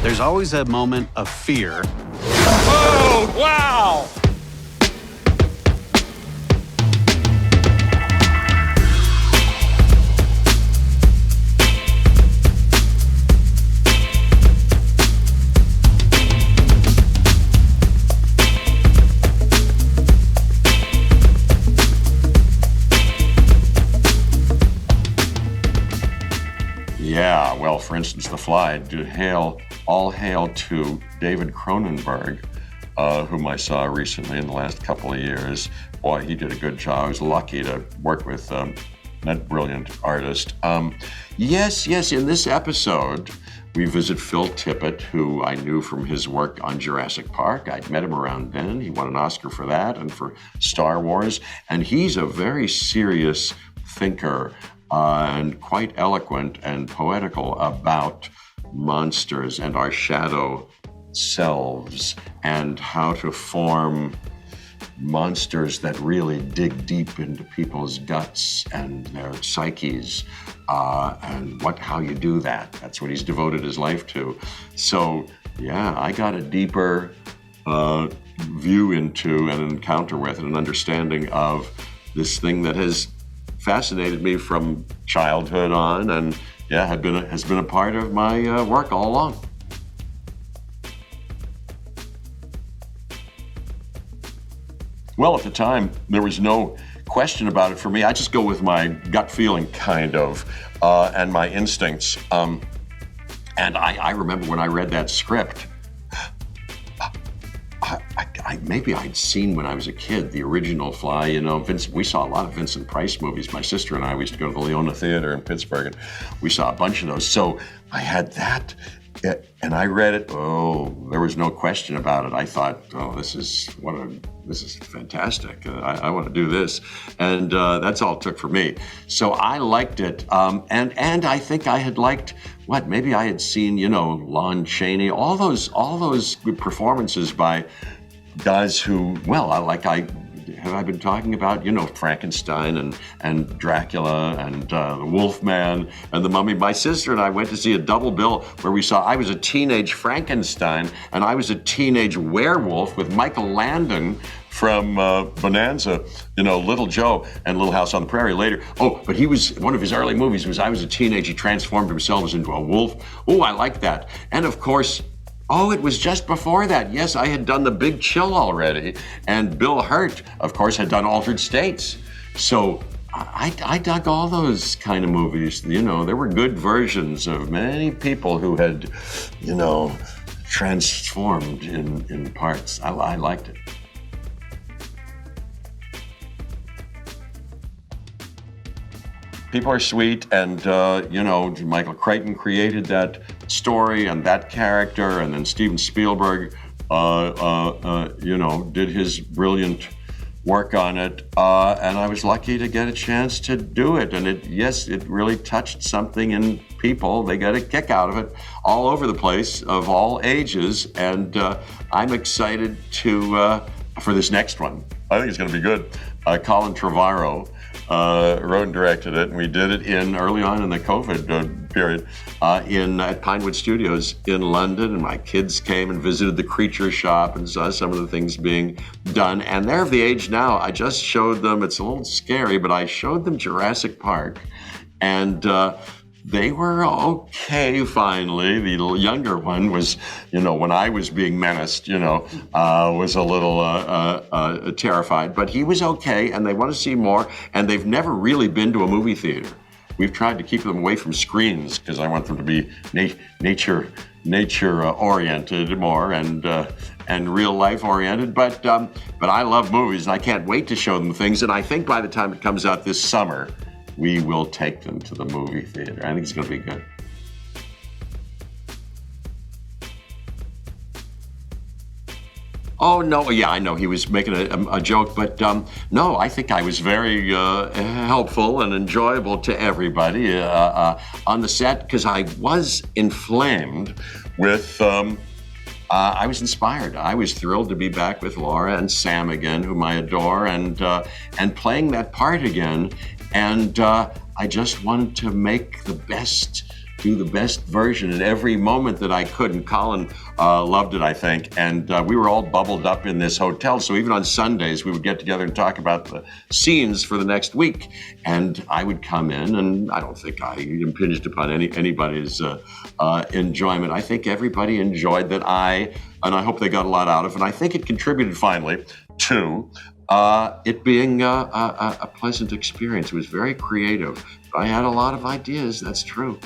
There's always a moment of fear. Oh, wow! Yeah, well, for instance, The Fly, all hail to David Cronenberg, whom I saw recently in the last couple of years. Boy, he did a good job. I was lucky to work with that brilliant artist. Yes, in this episode, we visit Phil Tippett, who I knew from his work on Jurassic Park. I'd met him around then. He won an Oscar for that and for Star Wars. And he's a very serious thinker and quite eloquent and poetical about monsters and our shadow selves and how to form monsters that really dig deep into people's guts and their psyches, and how you do that. That's what he's devoted his life to. So, yeah, I got a deeper view into and an encounter with and an understanding of this thing that has fascinated me from childhood on, and yeah, has been a part of my work all along. Well, at the time, there was no question about it for me. I just go with my gut feeling, kind of, and my instincts. And I remember when I read that script, maybe I'd seen when I was a kid the original Fly. You know, we saw a lot of Vincent Price movies. My sister and I, we used to go to the Leona Theater in Pittsburgh, and we saw a bunch of those. So I had that, and I read it. Oh, there was no question about it. I thought, oh, this is fantastic. I want to do this, and that's all it took for me. So I liked it, and I think I had liked maybe I had seen, Lon Chaney, all those good performances by guys who, have I been talking about, Frankenstein and Dracula and the Wolfman and the Mummy. My sister and I went to see a double bill where I was a teenage Frankenstein and I was a teenage werewolf with Michael Landon from Bonanza, Little Joe and Little House on the Prairie later. Oh, but one of his early movies was I was a teenage, he transformed himself into a wolf. Oh, I like that. And of course, it was just before that. Yes, I had done The Big Chill already, and Bill Hurt, of course, had done Altered States. So I dug all those kind of movies. There were good versions of many people who had, transformed in parts. I liked it. People are sweet, and Michael Crichton created that story and that character, and then Steven Spielberg, did his brilliant work on it, and I was lucky to get a chance to do it. And it really touched something in people. They got a kick out of it all over the place, of all ages, and I'm excited for this next one. I think it's going to be good. Colin Trevorrow wrote and directed it, and we did it early on in the COVID period at Pinewood Studios in London, and my kids came and visited the Creature Shop and saw some of the things being done, and they're of the age now. I just showed them, it's a little scary, but I showed them Jurassic Park, and they were okay finally. The younger one was, when I was being menaced, was a little terrified, but he was okay, and they want to see more, and they've never really been to a movie theater. We've tried to keep them away from screens because I want them to be nature oriented more and real life oriented. But I love movies, and I can't wait to show them things. And I think by the time it comes out this summer, we will take them to the movie theater. I think it's going to be good. Oh, no, yeah, I know he was making a joke, but no, I think I was very helpful and enjoyable to everybody on the set, because I was inflamed with, I was inspired. I was thrilled to be back with Laura and Sam again, whom I adore, and playing that part again. And I just wanted to make the best do the best version in every moment that I could. And Colin loved it, I think. And we were all bubbled up in this hotel. So even on Sundays, we would get together and talk about the scenes for the next week. And I would come in, and I don't think I impinged upon anybody's enjoyment. I think everybody enjoyed that and I hope they got a lot out of it. And I think it contributed finally to it being a pleasant experience. It was very creative. I had a lot of ideas, that's true.